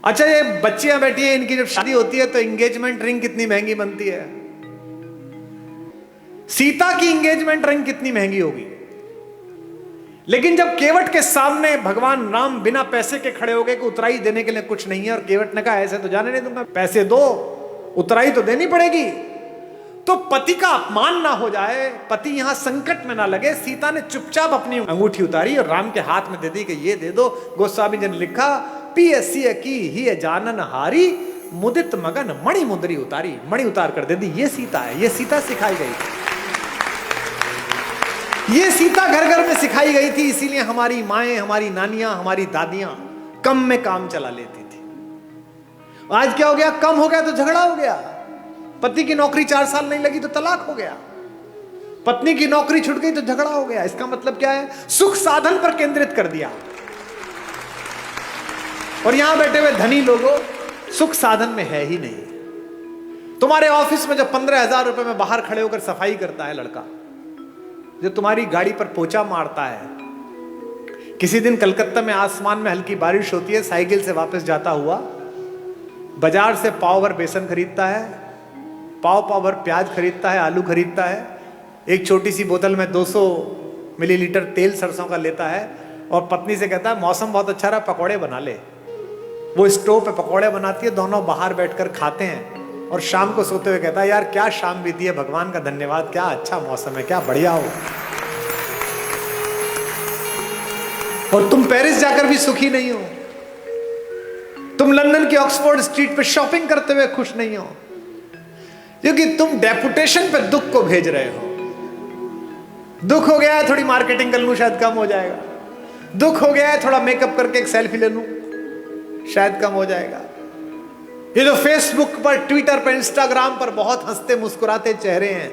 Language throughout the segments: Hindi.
अच्छा, ये बच्चियां बैठी हैं, इनकी जब शादी होती है तो एंगेजमेंट रिंग कितनी महंगी बनती है। सीता की एंगेजमेंट रिंग कितनी महंगी होगी, लेकिन जब केवट के सामने भगवान राम बिना पैसे के खड़े हो गए कि उतराई देने के लिए कुछ नहीं है, और केवट ने कहा ऐसे तो जाने नहीं दूंगा, पैसे दो, उतराई तो देनी पड़ेगी। तो पति का अपमान ना हो जाए, पति यहां संकट में ना लगे, सीता ने चुपचाप अपनी अंगूठी उतारी और राम के हाथ में दे दी कि ये दे दो। गोस्वामी जी ने लिखा, पियसिय की ही जानन हारी, मुदित मगन मणि मुंदरी उतारी। मणि उतार कर दे दी। ये सीता है, ये सीता सिखाई गई थी, ये सीता घर घर में सिखाई गई थी। इसीलिए हमारी माएं, हमारी नानियां, हमारी दादियां कम में काम चला लेती थी। आज क्या हो गया, कम हो गया तो झगड़ा हो गया। पति की नौकरी 4 साल नहीं लगी तो तलाक हो गया, पत्नी की नौकरी छूट गई तो झगड़ा हो गया। इसका मतलब क्या है, सुख साधन पर केंद्रित कर दिया। और यहां बैठे हुए धनी लोगों, सुख साधन में है ही नहीं। तुम्हारे ऑफिस में जब 15,000 रुपए में बाहर खड़े होकर सफाई करता है लड़का, जो तुम्हारी गाड़ी पर पोछा मारता है, किसी दिन कलकत्ता में आसमान में हल्की बारिश होती है, साइकिल से वापस जाता हुआ बाजार से पाव भर बेसन खरीदता है, पाव भर प्याज खरीदता है, आलू खरीदता है, एक छोटी सी बोतल में 200 मिलीलीटर तेल सरसों का लेता है और पत्नी से कहता है मौसम बहुत अच्छा रहा, पकौड़े बना ले। वो स्टोव पे पकौड़े बनाती है, दोनों बाहर बैठकर खाते हैं और शाम को सोते हुए कहता है यार क्या शाम बीती है, भगवान का धन्यवाद, क्या अच्छा मौसम है, क्या बढ़िया हो। और तुम पेरिस जाकर भी सुखी नहीं हो, तुम लंदन की ऑक्सफोर्ड स्ट्रीट पे शॉपिंग करते हुए खुश नहीं हो, क्योंकि तुम डेपुटेशन पे दुख को भेज रहे हो। दुख हो गया है थोड़ी मार्केटिंग कर लूं शायद कम हो जाएगा, दुख हो गया है थोड़ा मेकअप करके एक सेल्फी ले लूं शायद कम हो जाएगा। ये जो फेसबुक पर, ट्विटर पर, इंस्टाग्राम पर बहुत हंसते मुस्कुराते चेहरे हैं,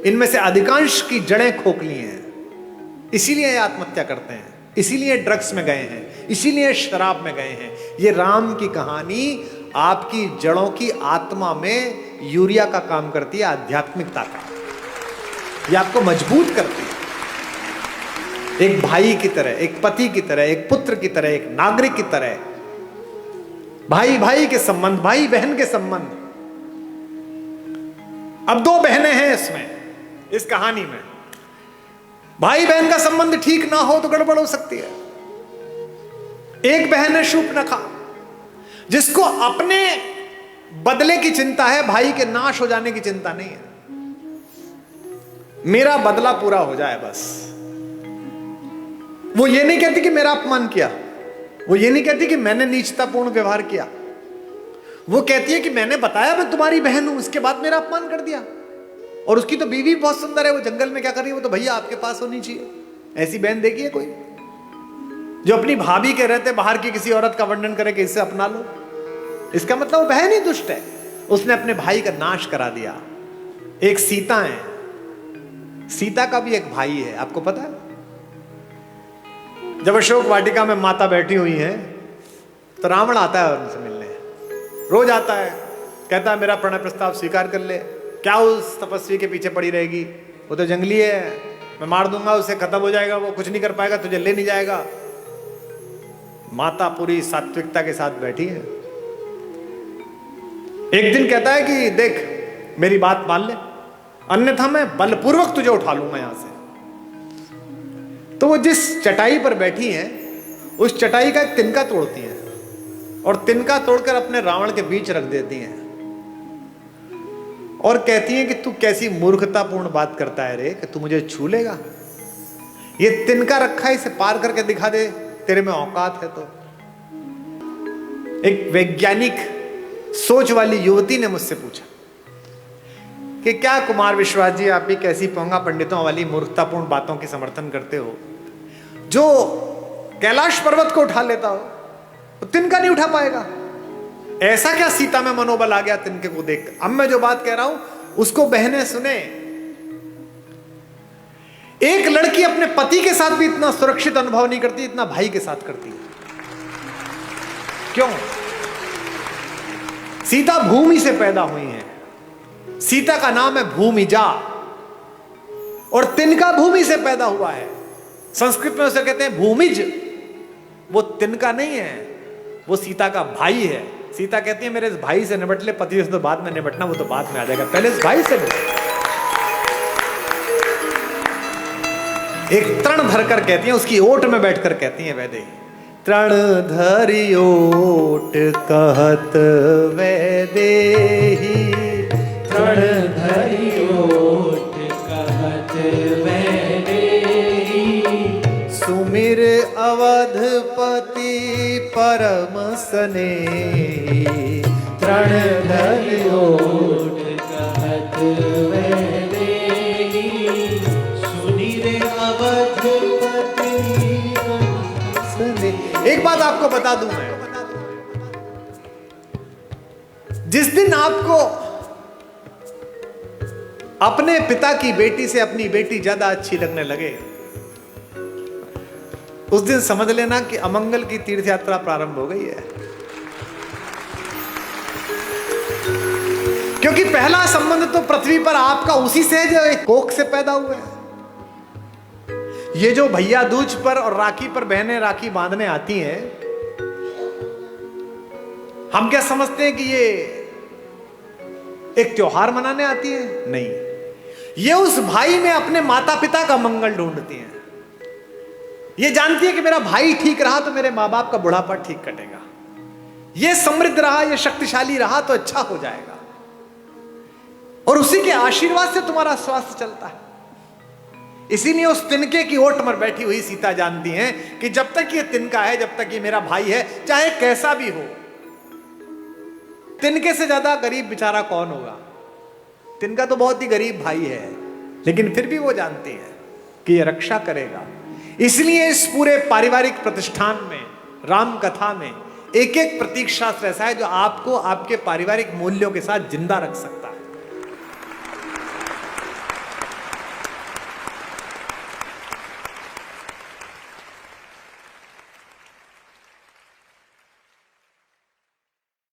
इनमें से अधिकांश की जड़ें खोखली हैं। इसीलिए ये आत्महत्या करते हैं, इसीलिए ड्रग्स में गए हैं, इसीलिए शराब में गए हैं। ये राम की कहानी आपकी जड़ों की आत्मा में यूरिया का काम करती है, आध्यात्मिकता का। ये आपको मजबूत करती है, एक भाई की तरह, एक पति की तरह, एक पुत्र की तरह, एक नागरिक की तरह। भाई भाई के संबंध, भाई बहन के संबंध। अब 2 बहनें हैं इसमें, इस कहानी में। भाई बहन का संबंध ठीक ना हो तो गड़बड़ हो सकती है। एक बहन है शूर्पणखा, जिसको अपने बदले की चिंता है, भाई के नाश हो जाने की चिंता नहीं है। मेरा बदला पूरा हो जाए बस। वो ये नहीं कहती कि मेरा अपमान किया, वो ये नहीं कहती कि मैंने नीचतापूर्ण व्यवहार किया, वो कहती है कि मैंने बताया मैं तुम्हारी बहन हूं, इसके बाद मेरा अपमान कर दिया। और उसकी तो बीवी बहुत सुंदर है, वो जंगल में क्या कर रही है, वो तो भैया आपके पास होनी चाहिए। ऐसी बहन देखी है कोई जो अपनी भाभी के रहते बाहर की किसी औरत का वर्णन करे कि इससे अपना लो? इसका मतलब वो बहन ही दुष्ट है, उसने अपने भाई का नाश करा दिया। एक सीता है, सीता का भी एक भाई है, आपको पता है? जब अशोक वाटिका में माता बैठी हुई है तो रावण आता है उनसे मिलने, रोज आता है, कहता है मेरा प्रणय प्रस्ताव स्वीकार कर ले। क्या उस तपस्वी के पीछे पड़ी रहेगी, वो तो जंगली है, मैं मार दूंगा उसे, खत्म हो जाएगा, वो कुछ नहीं कर पाएगा, तुझे ले नहीं जाएगा। माता पूरी सात्विकता के साथ बैठी है। एक दिन कहता है कि देख मेरी बात मान ले, अन्यथा मैं बलपूर्वक तुझे उठा लूंगा यहां से। तो वो जिस चटाई पर बैठी हैं, उस चटाई का एक तिनका तोड़ती हैं और तिनका तोड़कर अपने रावण के बीच रख देती हैं और कहती हैं कि तू कैसी मूर्खतापूर्ण बात करता है रे, कि तू मुझे छू लेगा? ये तिनका रखा है, इसे पार करके दिखा दे, तेरे में औकात है तो। एक वैज्ञानिक सोच वाली युवती ने मुझसे पूछा कि क्या कुमार विश्वास जी आप भी कैसी पोंगा पंडितों वाली मूर्खतापूर्ण बातों की समर्थन करते हो? जो कैलाश पर्वत को उठा लेता हो तो तिनका नहीं उठा पाएगा। ऐसा क्या सीता में मनोबल आ गया तिनके को देख? अब मैं जो बात कह रहा हूं उसको बहनें सुने। एक लड़की अपने पति के साथ भी इतना सुरक्षित अनुभव नहीं करती, इतना भाई के साथ करती है। क्यों? सीता भूमि से पैदा हुई है, सीता का नाम है भूमिजा, और तिनका भूमि से पैदा हुआ है। संस्कृत में उसे कहते हैं भूमिज, वो तिनका नहीं है। वो सीता का भाई है। सीता कहती है मेरे इस भाई से निपट ले, पति से तो बाद में निपटना, वो तो बाद में आ जाएगा, पहले इस भाई से निपट। एक तृण धरकर कहती है, उसकी ओट में बैठकर कहती है वैदेही, तृण धरि ओट कहत वैदेही, तृण धरि ओट कहत वैदेही, सुमिर अवधपति परम स्नेही, तृण धरि ओट कहत वैदेही, सुनिर अवधपति स्नेही। एक बात आपको बता दूं मैं, जिस दिन आपको अपने पिता की बेटी से अपनी बेटी ज्यादा अच्छी लगने लगे, उस दिन समझ लेना कि अमंगल की तीर्थ यात्रा प्रारंभ हो गई है। क्योंकि पहला संबंध तो पृथ्वी पर आपका उसी से है जो एक कोख से पैदा हुआ है। ये जो भैया दूज पर और राखी पर बहनें राखी बांधने आती हैं, हम क्या समझते हैं कि ये एक त्योहार मनाने आती है? नहीं, ये उस भाई में अपने माता पिता का मंगल ढूंढती हैं। ये जानती है कि मेरा भाई ठीक रहा तो मेरे माँ बाप का बुढ़ापा ठीक कटेगा, ये समृद्ध रहा, ये शक्तिशाली रहा तो अच्छा हो जाएगा, और उसी के आशीर्वाद से तुम्हारा स्वास्थ्य चलता है। इसीलिए उस तिनके की ओट पर बैठी हुई सीता जानती है कि जब तक ये तिनका है, जब तक ये मेरा भाई है, चाहे कैसा भी हो, तिनके से ज्यादा गरीब बेचारा कौन होगा? तिनका तो बहुत ही गरीब भाई है, लेकिन फिर भी वो जानती है कि ये रक्षा करेगा। इसलिए इस पूरे पारिवारिक प्रतिष्ठान में, राम कथा में, एक एक प्रतीक शास्त्र ऐसा है जो आपको आपके पारिवारिक मूल्यों के साथ जिंदा रख सकता है।